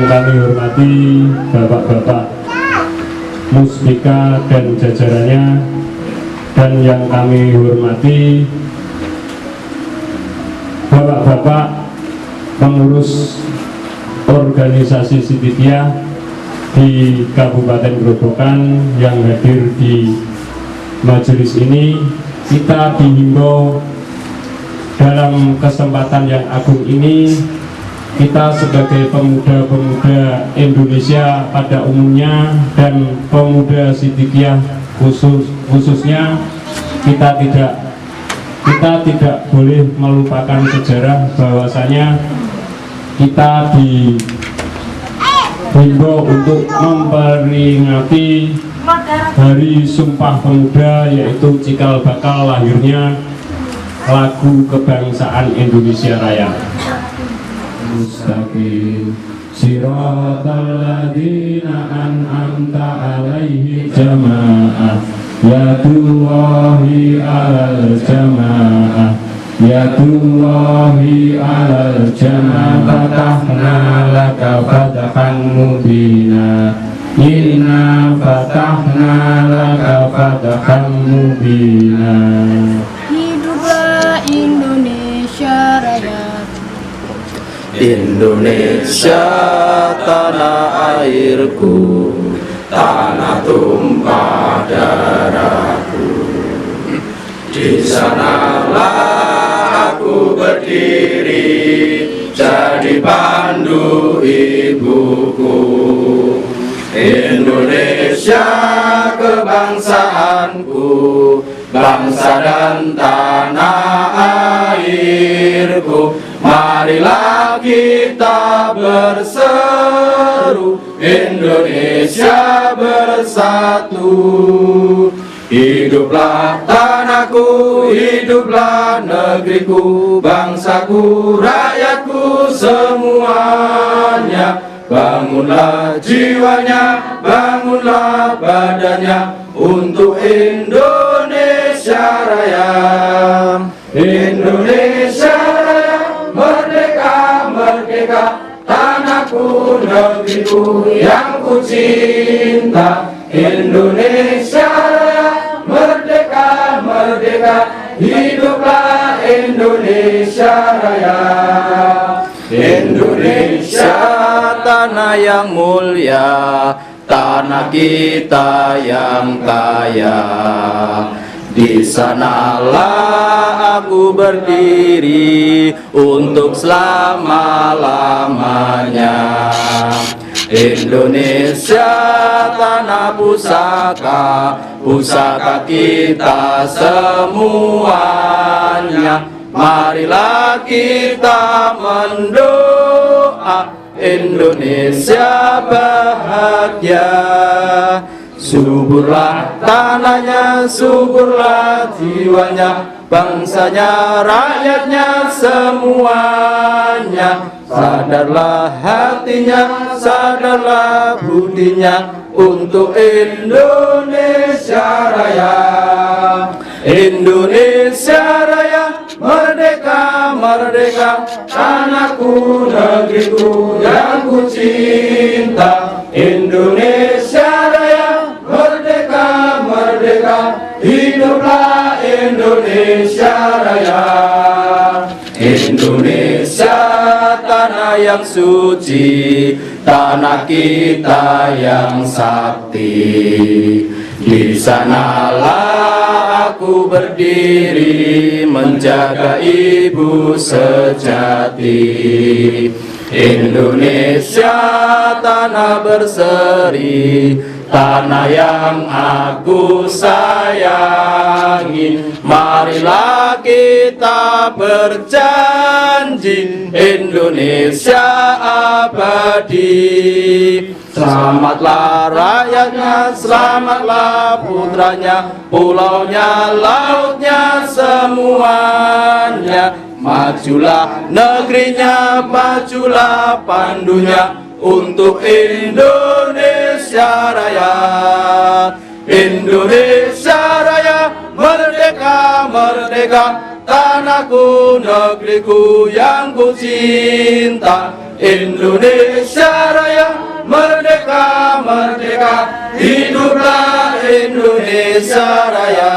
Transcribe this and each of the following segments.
kami hormati Bapak-Bapak Musbika dan jajarannya, dan yang kami hormati Bapak-Bapak pengurus organisasi Sidikiyah di Kabupaten Grobogan yang hadir di majelis ini. Kita dihimbau dalam kesempatan yang agung ini, kita sebagai pemuda-pemuda Indonesia pada umumnya dan pemuda Sidikiyah khususnya, kita tidak boleh melupakan sejarah bahwasanya kita dihimbau untuk memperingati Hari Sumpah Pemuda, yaitu cikal bakal lahirnya lagu kebangsaan Indonesia Raya. Mustaqim siratal ladzina an'amta 'alaihim jamaah yadullahi 'alal jamaah yadullahi 'alal jamaah fatahna laka fathan mubina inna fatahna laka fathan mubina. Hiduplah Indonesia Raya. Indonesia tanah airku, tanah tumpah darahku. Di sanalah aku berdiri, jadi pandu ibuku. Indonesia kebangsaanku, bangsa dan tanah airku. Marilah kita berseru, Indonesia bersatu. Hiduplah tanahku, hiduplah negeriku, bangsaku, rakyatku semuanya. Bangunlah jiwanya, bangunlah badannya untuk Indonesia Raya. Indonesia Raya, merdeka, merdeka, tanahku, negeriku yang ku cinta. Indonesia Raya, merdeka, merdeka, hiduplah Indonesia Raya. Indonesia tanah yang mulia, tanah kita yang kaya. Di sanalah aku berdiri untuk selama-lamanya. Indonesia tanah pusaka, pusaka kita semuanya. Marilah kita mendoa Indonesia bahagia. Suburlah tanahnya, suburlah jiwanya, bangsanya, rakyatnya semuanya. Sadarlah hatinya, sadarlah budinya untuk Indonesia Raya. Indonesia Raya, merdeka, merdeka, tanahku, negeriku yang ku cinta. Indonesia Raya, merdeka, merdeka, hiduplah Indonesia Raya. Indonesia tanah yang suci, tanah kita yang sakti. Di sanalah aku berdiri menjaga ibu sejati. Indonesia tanah berseri, tanah yang aku sayangi. Marilah kita berjanji Indonesia abadi. Selamatlah rakyatnya, selamatlah putranya, pulaunya, lautnya, semuanya. Majulah negerinya, majulah pandunya untuk Indonesia Raya. Indonesia Raya, merdeka, merdeka, tanahku, negeriku yang ku cinta. Indonesia Raya, Indonesia Raya.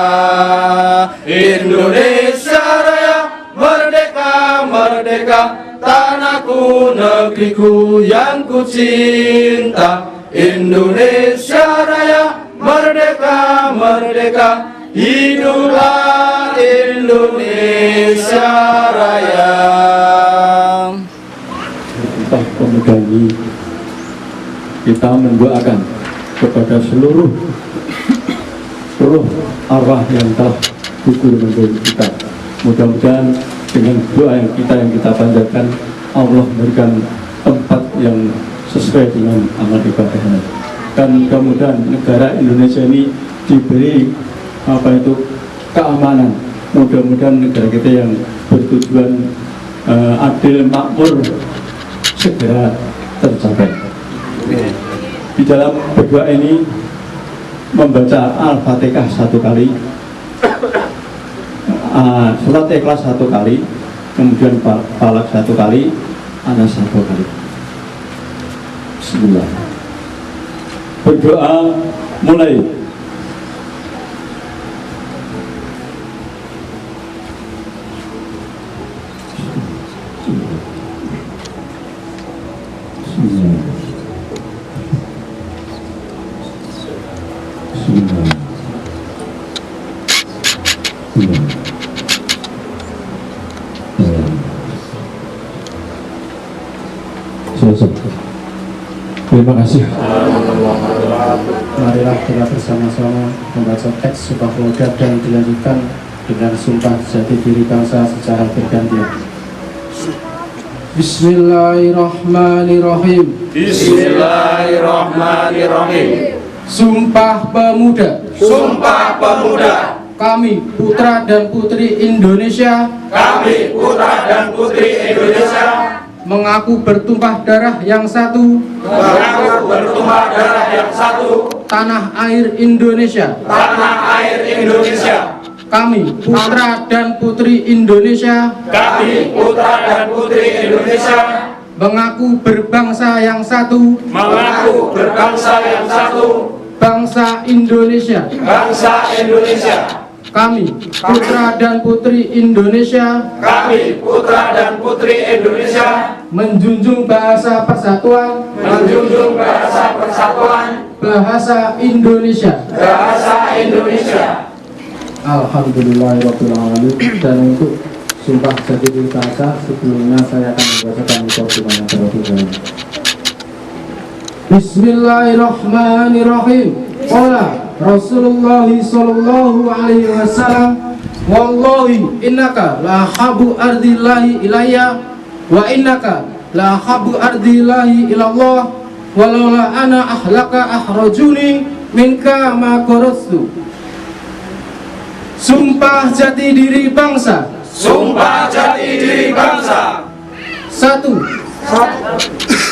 Indonesia Raya, merdeka, merdeka, tanahku, negeriku yang ku cinta. Indonesia Raya, merdeka, merdeka, hiduplah Indonesia Raya. Entah pemuda ini, kita mendoakan kepada seluruh arwah yang telah gugur meninggal kita. Mudah-mudahan dengan doa yang kita panjatkan, Allah memberikan tempat yang sesuai dengan amal ibadahnya. Dan mudah-mudahan negara Indonesia ini diberi keamanan. Mudah-mudahan negara kita yang bertujuan adil makmur segera tercapai. Di dalam berdoa ini membaca Al-Fatihah 1 kali, surat Ikhlas 1 kali, kemudian Falaq 1 kali, Anas 1 kali. Bismillah. Berdoa mulai. Terima kasih. Marilah kita bersama-sama membaca teks Sumpah Pemuda dan dilanjutkan dengan sumpah jati diri bangsa secara bergantian. Bismillahirrahmanirrahim. Bismillahirrahmanirrahim. Sumpah Pemuda. Sumpah Pemuda. Kami putra dan putri Indonesia. Kami putra dan putri Indonesia. Mengaku bertumpah darah yang satu. Mengaku bertumpah darah yang satu. Tanah air Indonesia. Tanah air Indonesia. Kami putra dan putri Indonesia. Kami putra dan putri Indonesia. Mengaku berbangsa yang satu. Mengaku berbangsa yang satu. Bangsa Indonesia. Bangsa Indonesia. Kami putra dan putri Indonesia. Kami putra dan putri Indonesia. Menjunjung bahasa persatuan. Menjunjung bahasa persatuan. Bahasa Indonesia. Bahasa Indonesia. Alhamdulillahirabbil alamin. Dan untuk sumpah jati diri bangsa, sebelumnya saya akan membacakan mukadimah terlebih dahulu. Bismillahirrahmanirrahim. Qala Rasulullah sallallahu alaihi wasallam, wallahi innaka la habu ardillahi ilayya wa innaka la habu ardillahi ilallah walaula ana ahlaka ahrajuni minka ma qarastu. Sumpah jati diri bangsa. Sumpah jati diri bangsa. 1.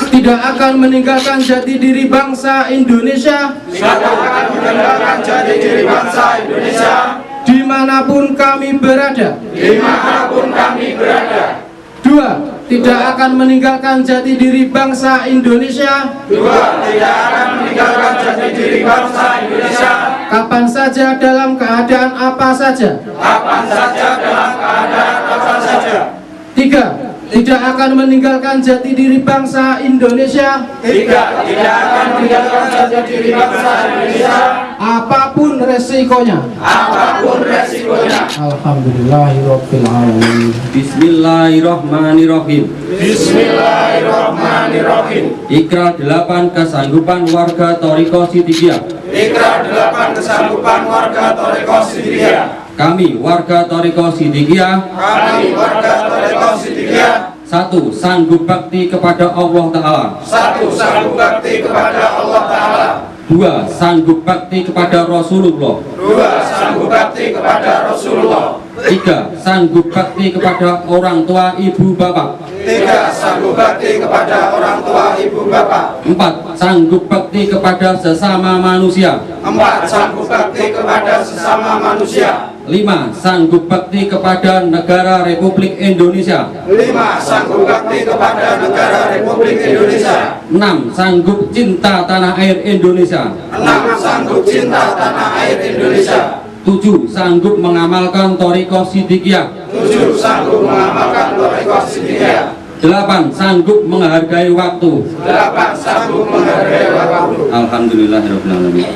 Tidak akan meninggalkan jati diri bangsa Indonesia. Tidak akan meninggalkan jati diri bangsa Indonesia. Dimanapun kami berada. Dimanapun kami berada. 2. Tidak akan meninggalkan jati diri bangsa Indonesia. 2. Tidak akan meninggalkan jati diri bangsa Indonesia. Kapan saja dalam keadaan apa saja. Kapan saja dalam keadaan apa saja. 3. Tidak akan meninggalkan jati diri bangsa Indonesia. 3. Tidak akan meninggalkan jati diri bangsa Indonesia. Apapun resikonya. Apapun resikonya. Alhamdulillahirabbil alamin. Bismillahirrahmanirrahim. Bismillahirrahmanirrahim. Ikrar 8 kesanggupan warga Thariqah Siddiqiyah. Ikrar 8 kesanggupan warga Thariqah Siddiqiyah. Kami warga Thariqah Siddiqiyah. Kami warga Thariqah Siddiqiyah. 1. Sanggup bakti kepada Allah Ta'ala. 1. Sanggup bakti kepada Allah Ta'ala. 2. Sanggup bakti kepada Rasulullah. 2. Sanggup bakti kepada Rasulullah. 3. Sanggup bakti kepada orang tua ibu bapak. 3. Sanggup bakti kepada orang tua ibu bapak. 4. Sanggup bakti kepada sesama manusia. 4. Sanggup bakti kepada sesama manusia. 5. Sanggup bakti kepada negara Republik Indonesia. 5. Sanggup bakti kepada negara Republik Indonesia. 6. Sanggup cinta tanah air Indonesia. 6. Sanggup cinta tanah air Indonesia. 7. Sanggup mengamalkan Thariqah Siddiqiyah. 7. Sanggup mengamalkan Thariqah Siddiqiyah. 8. Sanggup menghargai waktu. 8. Sanggup menghargai waktu. Alhamdulillahirabbil alamin.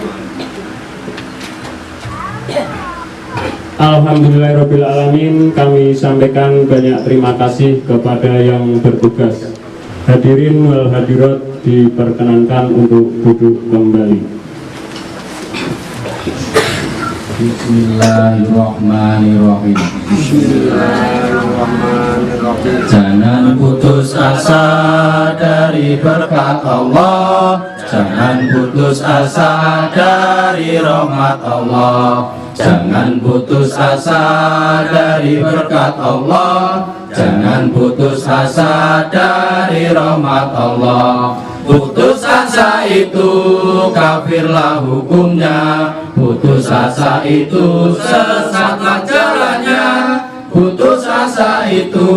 Alhamdulillahirabbil alamin. Kami sampaikan banyak terima kasih kepada yang bertugas. Hadirin wal hadirat diperkenankan untuk duduk kembali. Bismillahirrahmanirrahim. Jangan putus asa dari berkat Allah, jangan putus asa dari rahmat Allah, jangan putus asa dari berkat Allah, jangan putus asa dari rahmat Allah. Putus asa itu kafirlah hukumnya, putus asa itu sesatlah jalannya, putus asa itu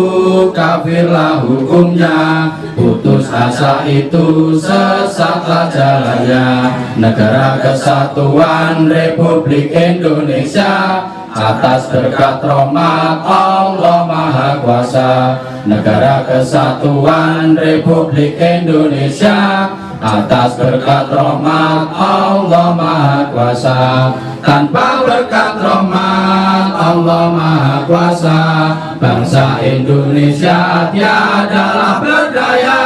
kafirlah hukumnya, putus asa itu sesatlah jalannya. Negara Kesatuan Republik Indonesia atas berkat rahmat Allah Maha Kuasa. Negara Kesatuan Republik Indonesia atas berkat rahmat Allah Maha Kuasa. Tanpa berkat rahmat Allah Maha Kuasa, bangsa Indonesia tiadalah berdaya.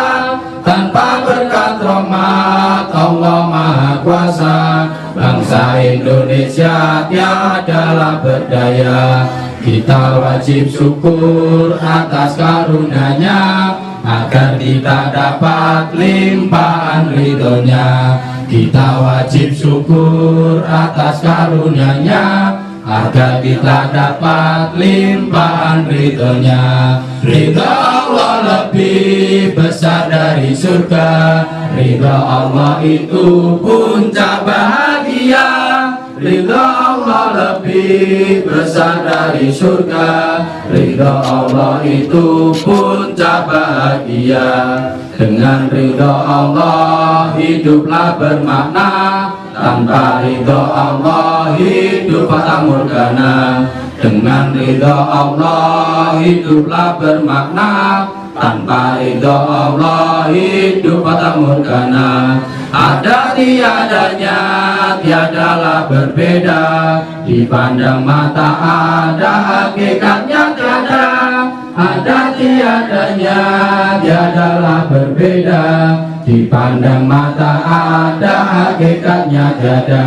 Tanpa berkat rahmat Allah Maha Kuasa, bangsa Indonesia tiadalah berdaya. Kita wajib syukur atas karunia-Nya, agar kita dapat limpahan ridhonya. Kita wajib syukur atas karunia-Nya, agar kita dapat limpahan ridhonya. Ridho Allah lebih besar dari surga, ridho Allah itu puncak bahagia. Ridho Allah lebih besar dari surga, ridho Allah itu puncak bahagia. Dengan ridho Allah hiduplah bermakna, tanpa ridho Allah hidup fata morgana. Dengan ridho Allah hiduplah bermakna, tanpa ridho Allah hidup fata morgana. Ada tiadanya, tiadalah berbeda, dipandang mata ada, hakikatnya tiada. Ada tiadanya, tiadalah berbeda, dipandang mata ada, hakikatnya tiada.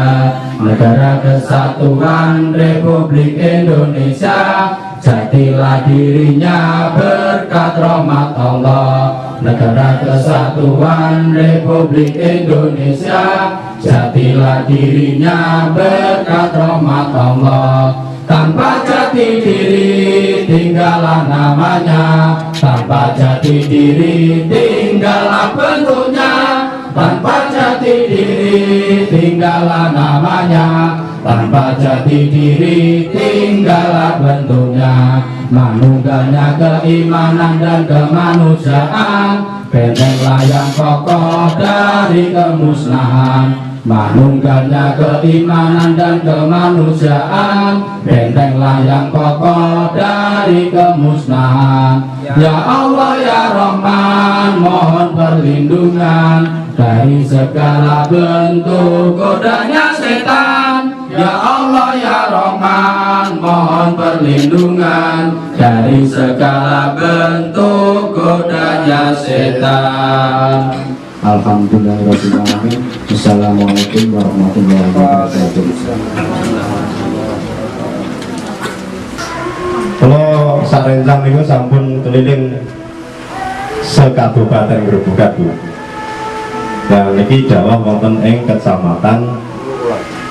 Negara Kesatuan Republik Indonesia, jatilah dirinya berkat rahmat Allah. Negara Kesatuan Republik Indonesia, jatilah dirinya berkat rahmat Allah. Tanpa jati diri tinggallah namanya, tanpa jati diri tinggallah bentuknya. Tanpa jati diri tinggallah namanya, tanpa jati diri tinggallah bentuknya. Manunggalnya keimanan dan kemanusiaan, bentenglah yang kokoh dari kemusnahan. Manunggalnya keimanan dan kemanusiaan, bentenglah yang kokoh dari kemusnahan. Ya Allah ya Rahman, mohon perlindungan dari segala bentuk godanya setan. Ya Allah ya Rahman, mohon perlindungan dari segala bentuk godanya setan. Alhamdulillahirrahmanirrahim. Assalamualaikum warahmatullahi wabarakatuh. Kalau sarencang niku sampun keliling sekabupaten Grobogan. Dan niki dawuh wonten ing Kecamatan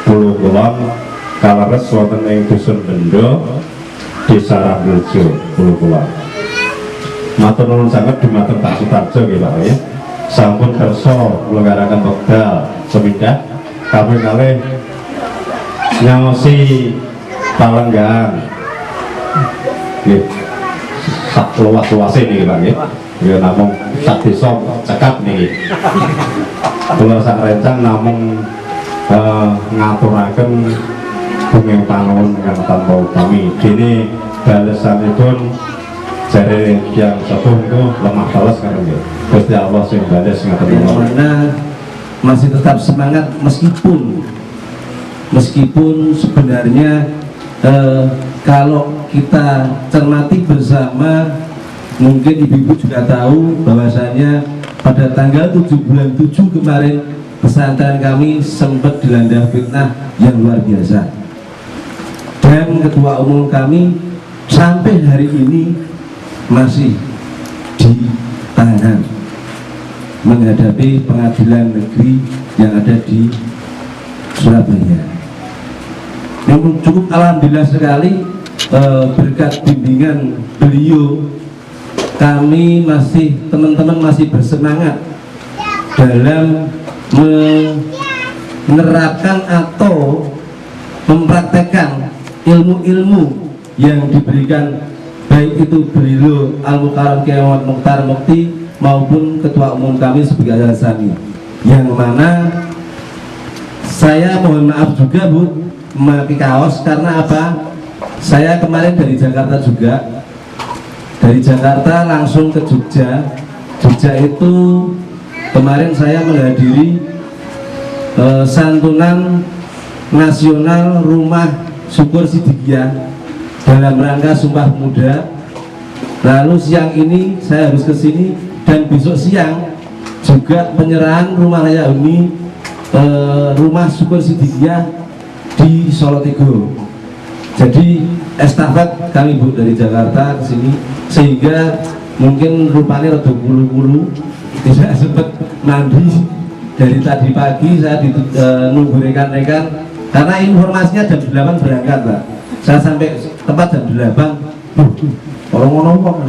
Pulau Kulon, kaleres wonten ing Dusun Bendo, Desa Ramrejo, Pulau Kulon. Matur nuwun sanget dumateng Pak Sutarjo nggih Pak ya. Sampun kersa nglonggaraken wekdal semindah kaping kalih nyaosi Palenggan nggih sak luas-luase niki Pak nggih ya namung sak desa cekap niki kula sak rencang namung ngaturaken bumi pangawan ingkang tanpa utami dene balesanipun jare yang sepuh itu lemah balas kan nggih Gusti Allah sing bales ngaten mana masih tetap semangat meskipun sebenarnya kalau kita cermati bersama mungkin ibu-ibu juga tahu bahwasanya pada tanggal 7 bulan 7 kemarin pesantren kami sempat dilanda fitnah yang luar biasa dan ketua umum kami sampai hari ini masih ditahan menghadapi pengadilan negeri yang ada di Surabaya. Yang cukup alhamdulillah sekali berkat bimbingan beliau kami masih teman-teman masih bersemangat dalam menerapkan atau mempraktekkan ilmu-ilmu yang diberikan baik itu beliau Al-Mukarram Kiai Muhammad Mukhtar Mukti maupun ketua umum kami sebagai Al-Hasani, yang mana saya mohon maaf juga Bu memakai kaos karena apa, saya kemarin dari Jakarta juga, dari Jakarta langsung ke Jogja itu kemarin saya menghadiri santunan nasional Rumah Syukur Sidikiyah dalam rangka Sumpah Pemuda. Lalu siang ini saya harus ke sini dan besok siang juga penyerahan rumah layak huni Rumah Syukur Sidikiyah di Solotigo. Jadi estafet kami Bu dari Jakarta ke sini sehingga mungkin rupanya rada bulu-bulu tidak sempat mandi dari tadi pagi. Saya nunggu rekan-rekan karena informasinya jam 8 berangkat Pak. Saya sampai tempat jam 8 orang ngomong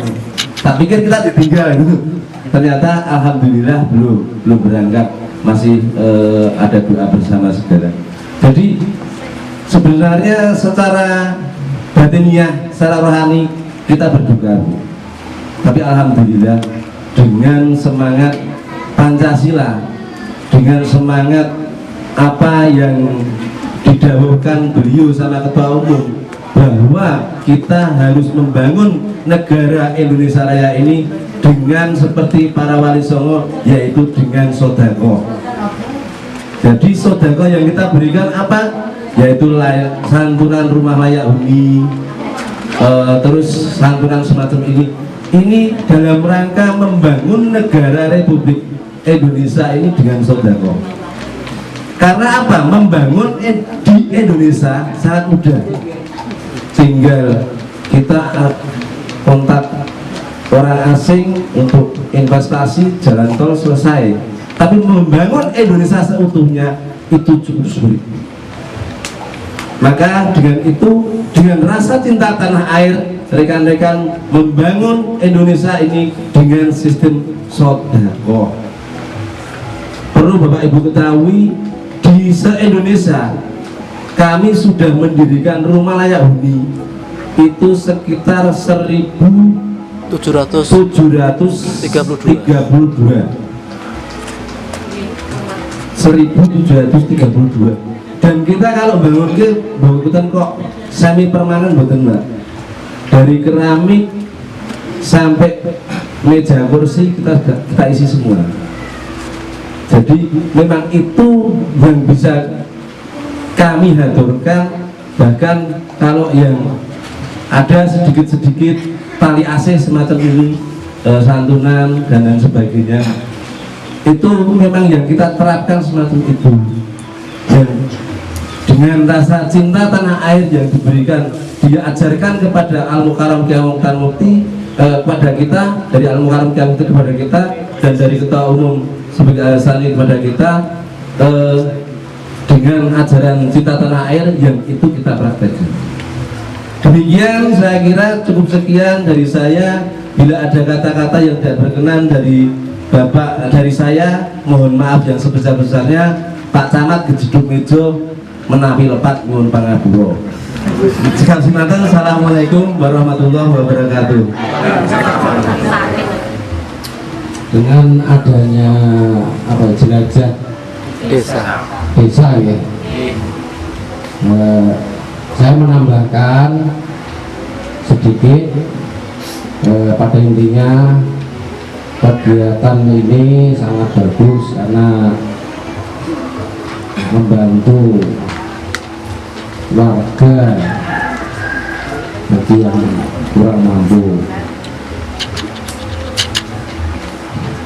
tak pikir kita ditinggal gitu. Ternyata alhamdulillah belum berangkat, masih ada doa bersama saudara. Jadi sebenarnya secara batiniah, secara rohani kita berduka, tapi alhamdulillah dengan semangat Pancasila, dengan semangat apa yang didahulukan beliau sama ketua umum bahwa kita harus membangun negara Indonesia Raya ini dengan seperti para wali songo, yaitu dengan sodako. Jadi sodako yang kita berikan apa? Yaitu santunan rumah layak huni, terus santunan semacam ini dalam rangka membangun negara Republik Indonesia ini dengan sodako. Karena apa? Membangun di Indonesia sangat mudah. Tinggal kita kontak orang asing untuk investasi, jalan tol selesai. Tapi membangun Indonesia seutuhnya itu cukup sulit. Maka dengan itu, dengan rasa cinta tanah air, rekan-rekan membangun Indonesia ini dengan sistem sodako. Perlu Bapak Ibu ketahui, di se-Indonesia kami sudah mendirikan rumah layak huni itu sekitar 1.732 dan kita kalau bangun ke bangunan kok semi permanen betul Mbak, dari keramik sampai meja kursi kita isi semua. Jadi memang itu yang bisa kami haturkan. Bahkan kalau yang ada sedikit-sedikit tali AC semacam ini, santunan dan lain sebagainya, itu memang yang kita terapkan semacam itu. Dan dengan rasa cinta tanah air yang diberikan, dia ajarkan kepada Al-Mukarram Kiai Mukhtar Mukti, kepada kita, dari Al-Mukarram Kiai Mukti kepada kita, dan dari ketua umum sebagai Al-Hasani kepada kita, dengan ajaran cinta tanah air yang itu kita praktekkan. Demikian saya kira cukup sekian dari saya. Bila ada kata-kata yang tidak berkenan dari Bapak, dari saya, mohon maaf yang sebesar-besarnya. Pak Camat Gejeduk Mejo menawi lepat nuwun pangapura. Sekali Sinatan, Assalamualaikum warahmatullahi wabarakatuh. Dengan adanya jelajah desa ya, saya menambahkan sedikit. Pada intinya kegiatan ini sangat bagus karena membantu warga bagi yang kurang mampu.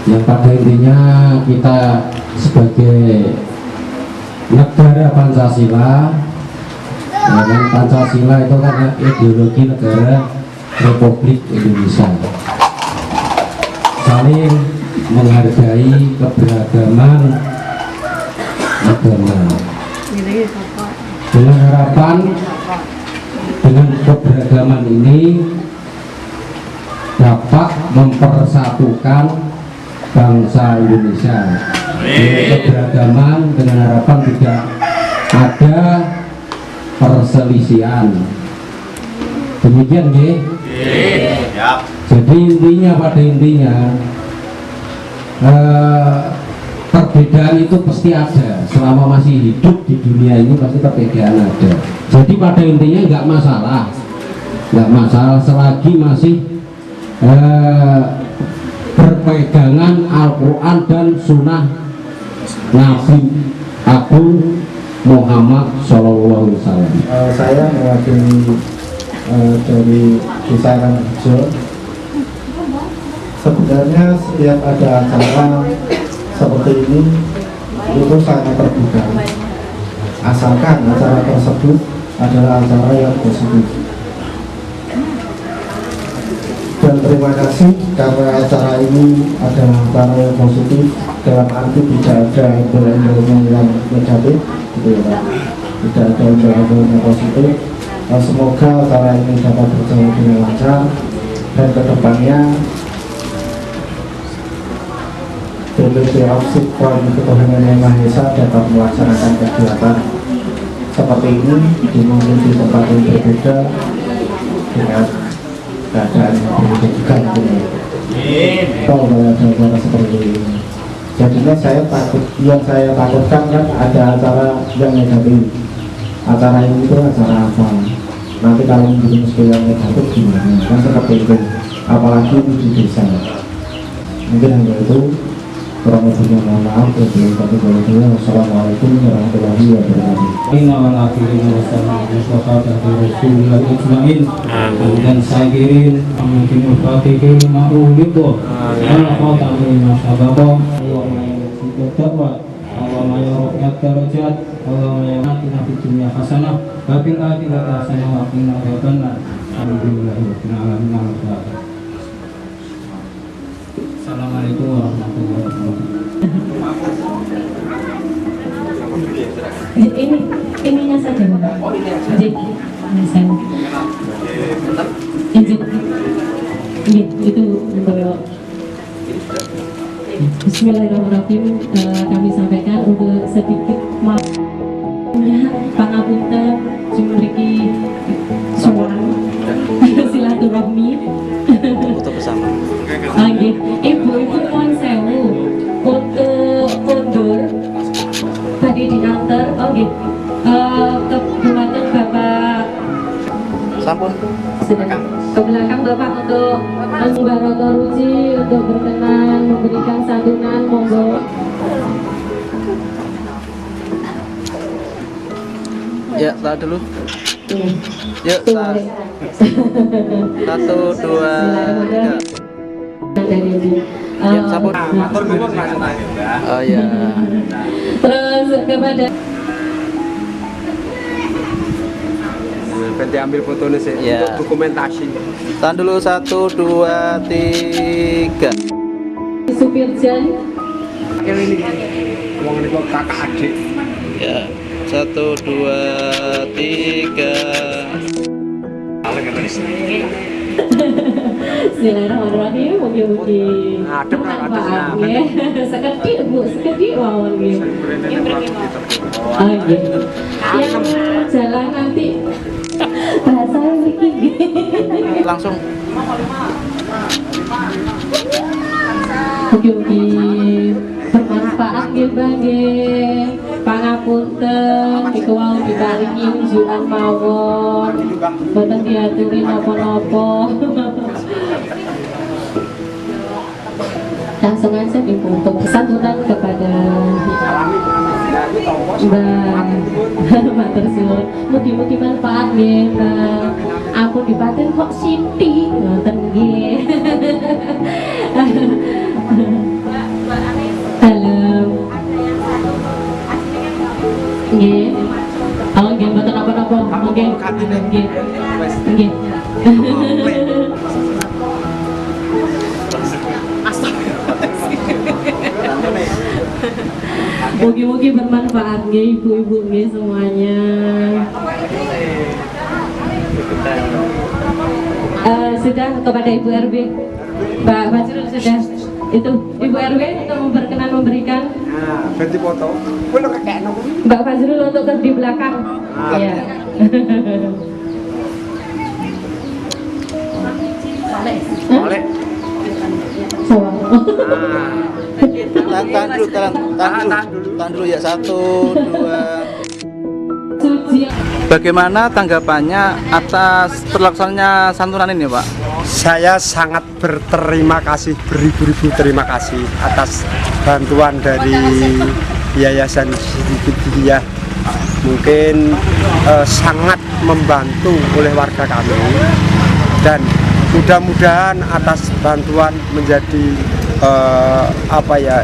Yang pada intinya kita sebagai negara Pancasila, dan Pancasila itu kan ideologi negara Republik Indonesia, saling menghargai keberagaman agama. Dengan harapan dengan keberagaman ini dapat mempersatukan bangsa Indonesia. Dengan keberagaman, dengan harapan tidak ada perselisihan. Demikian ya. Jadi pada intinya perbedaan itu pasti ada. Selama masih hidup di dunia ini pasti perbedaan ada. Jadi pada intinya nggak masalah selagi masih berpegangan Al-Quran dan Sunnah Nabi Agung Muhammad Sallallahu Alaihi Wasallam. Saya mewakili dari Desa Rangjo. Sebenarnya setiap ada acara seperti ini itu sangat terbuka, asalkan acara tersebut adalah acara yang positif. Dan terima kasih karena acara ini adalah acara yang positif, dalam arti tidak ada embel-embelnya yang negatif, gitu ya Pak. Tidak ada embel-embelnya positif. Semoga acara ini dapat berjalan dengan lancar dan kedepannya BPD Opsikon Ketuhanan Yang Maha Esa dapat melaksanakan kegiatan seperti ini di mungkin di tempat yang berbeda dengan keadaan yang berbeda juga kalau ada acara seperti ini. Jadinya yang saya takutkan kan ada acara yang negatif. Acara ini itu acara apa? Nanti kalau menjadi muskil yang negatif gimana? Kan seperti itu. Apalagi di desa. Mungkin hanya itu. Kurang lebihnya mohon maaf. Wassalamualaikum warahmatullahi wabarakatuh. Dan saya kirim mungkin al-fatihah ma'ulidho al-fatihah masyarakat Allahumma ya Rabbiyat darajat Allahumma ya atina fid dunya hasanah wa fil akhirati hasanah wa qina adzabannar. Assalamualaikum warahmatullahi wabarakatuh. Ininya saja Pak. Itu Bismillahirrahmanirrahim. Kami sampaikan untuk sedikit maafnya pangapunten memiliki suara silaturahmi foto bersama. Ibu-ibu mohon sewu untuk mundur tadi diantar ke belakang Bapak sampun ke belakang Bapak untuk Mbak Ruci untuk berkenan memberikan santunan, monggo. Ya, tahan dulu. Yuk, tahan. 1, 2, 3. Dari Ibu. Ya, sampun. Oh ya. Terus kepada Nanti ambil fotonya sih untuk dokumentasi. Tahan dulu 1, 2, 3. Supir Jan. Ini uang ini kok kakak adik. Ya, 1, 2, 3. Bismillahirrahmanirrahim. Mugi-mugi manfaat ya. Sekedhik Bu, sekedhik mawon nggih. Yang jalan nanti langsung. Mugi-mugi bermanfaat nggih Mbah nggih. Pangapunten niku wau diparingi unjukan mawon. Boten diaturi napa-napa. Langsung aja ditutup santunan kepada Mbak matur suwun. Mugi-mugi manfaat nggih Mbak. Ampun dipaten kok Siti ngoten nggih. Halo. Nggih. Oh nggih mboten napa-napa. Nggih. Nggih. Nggih. Mugi-mugi bermanfaat nggih ibu-ibu nggih semuanya. Sudah kepada Ibu RW, Mbak Fajrul sudah itu Ibu RW untuk memperkenan memberikan. Ganti foto. Mbak Fajrul untuk di belakang. Iya. Boleh. Tahan dulu ya. 1, 2. Bagaimana tanggapannya atas terlaksananya santunan ini, Pak? Saya sangat berterima kasih, beribu-ribu terima kasih atas bantuan dari Yayasan Sidikiyah. Mungkin sangat membantu oleh warga kami, dan mudah-mudahan atas bantuan menjadi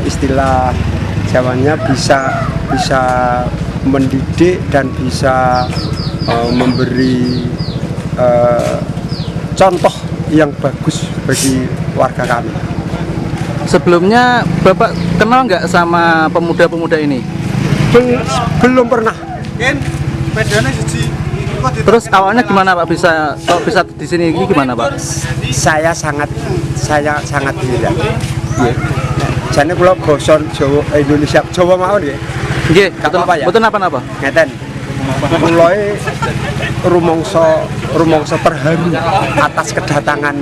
istilah Jawanya bisa mendidik dan bisa memberi contoh yang bagus bagi warga kami. Sebelumnya Bapak kenal nggak sama pemuda-pemuda ini? Belum pernah. Terus awalnya gimana Pak bisa di sini gimana Pak? Saya sangat gembira. Jane kula basa Jawa Indonesia Jawa mawon nggih. Nggih, betul apa-apa. Ngeten. Kula rumangsa terharu atas kedatangan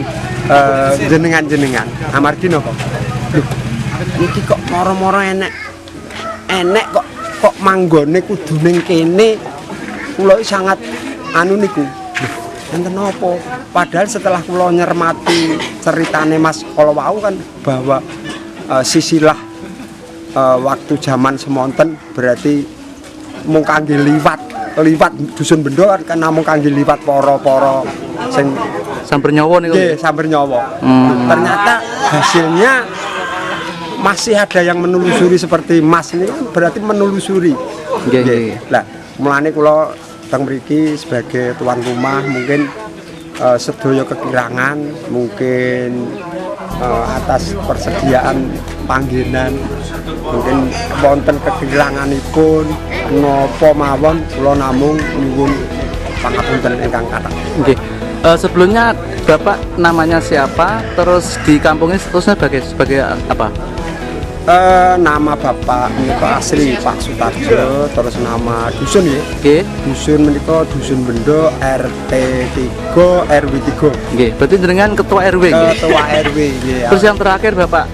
jenengan. Amargi napa? Lho, iki kok moro-moro enek kok manggone kudu ning kene. Kula sangat niku. Enten napa? Padahal setelah kula nyermati ceritane Mas kala wau kan bahwa sisilah waktu zaman semonten berarti mung kangge liwat dusun bendo kan namung kangge liwat para sing samber nyawa niku. Nggih, samber nyawa. Ternyata hasilnya masih ada yang menelusuri seperti Mas ini kan berarti menelusuri. Nggih. Lah, mulane kula teng mriki sebagai tuan rumah mungkin sedaya kekirangan mungkin atas persediaan panggenan mungkin wonten kekiranganipun napa mawon kula namung nyuwun pangapunten ingkang kathah. Nggih. Sebelumnya Bapak namanya siapa? Terus di kampung ini seterusnya sebagai apa? Nama Bapak menika asli Pak Sutarjo, terus nama dusun ya. Nggih. Dusun menika Dusun Bendo RT 3 RW 3. Nggih. Berarti jenengan ketua RW nggih. Ketua RW nggih. Terus yang terakhir Bapak,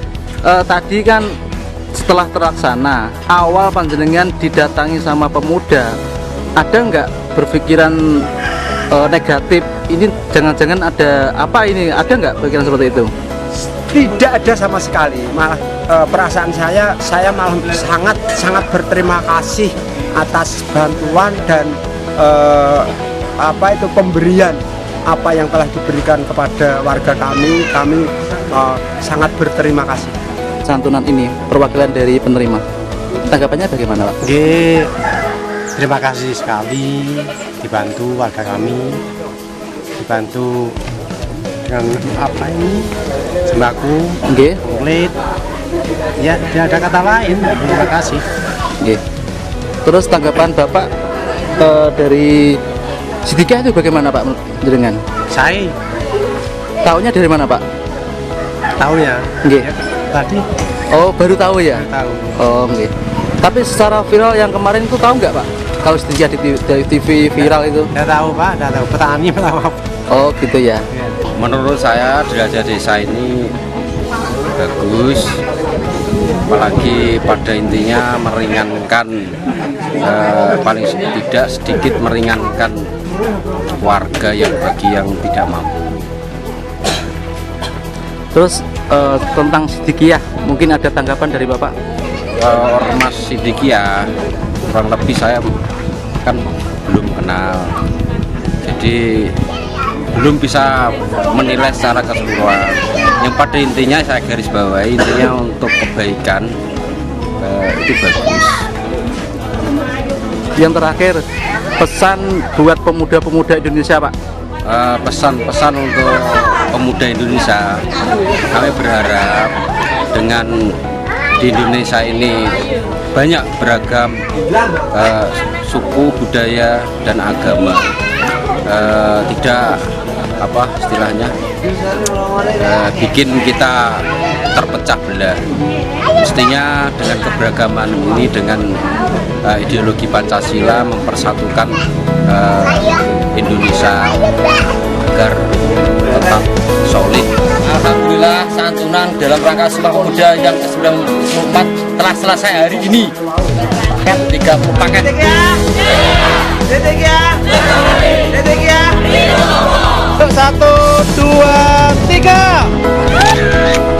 tadi kan setelah terlaksana, awal panjenengan didatangi sama pemuda, ada nggak berpikiran negatif? Ini jangan-jangan ada apa ini? Ada nggak pikiran seperti itu? Tidak ada sama sekali. Malah perasaan saya malah sangat berterima kasih atas bantuan dan pemberian apa yang telah diberikan kepada warga kami sangat berterima kasih. Santunan ini perwakilan dari penerima, tanggapannya bagaimana Pak? Terima kasih sekali dibantu warga kami, dibantu dengan sembako, kulit. Ya, tidak ada kata lain. Terima kasih. Nggih. Terus tanggapan Bapak dari Sidikiyah itu bagaimana Pak jenengan? Saya tahunya dari mana Pak? Tahu ya. Nggih. Tadi. Oh, baru tahu ya? Tahu. Oh, nggih. Tapi secara viral yang kemarin itu tahu nggak Pak? Kalau Sidikiyah di TV viral itu? Tidak tahu Pak, tidak tahu. Petani tahu. Oh, gitu ya. Menurut saya jelajah desa ini bagus, apalagi pada intinya meringankan, paling tidak sedikit meringankan warga bagi yang tidak mampu. Terus tentang Sidikiyah, mungkin ada tanggapan dari Bapak? Ormas Sidikiyah kurang lebih saya kan belum kenal, jadi belum bisa menilai secara keseluruhan. Yang pada intinya saya garis bawahi, intinya untuk kebaikan itu bagus. Yang terakhir, pesan buat pemuda-pemuda Indonesia, Pak. Pesan-pesan untuk pemuda Indonesia, kami berharap dengan di Indonesia ini banyak beragam suku, budaya, dan agama, tidak apa istilahnya bikin kita terpecah belah. Mestinya dengan keberagaman ini, dengan ideologi Pancasila mempersatukan Indonesia agar tetap solid. Alhamdulillah, santunan dalam rangka Sumpah Pemuda yang ke-94 telah selesai hari ini. Paket 30 paket. Detik ya. 1, 2, 3.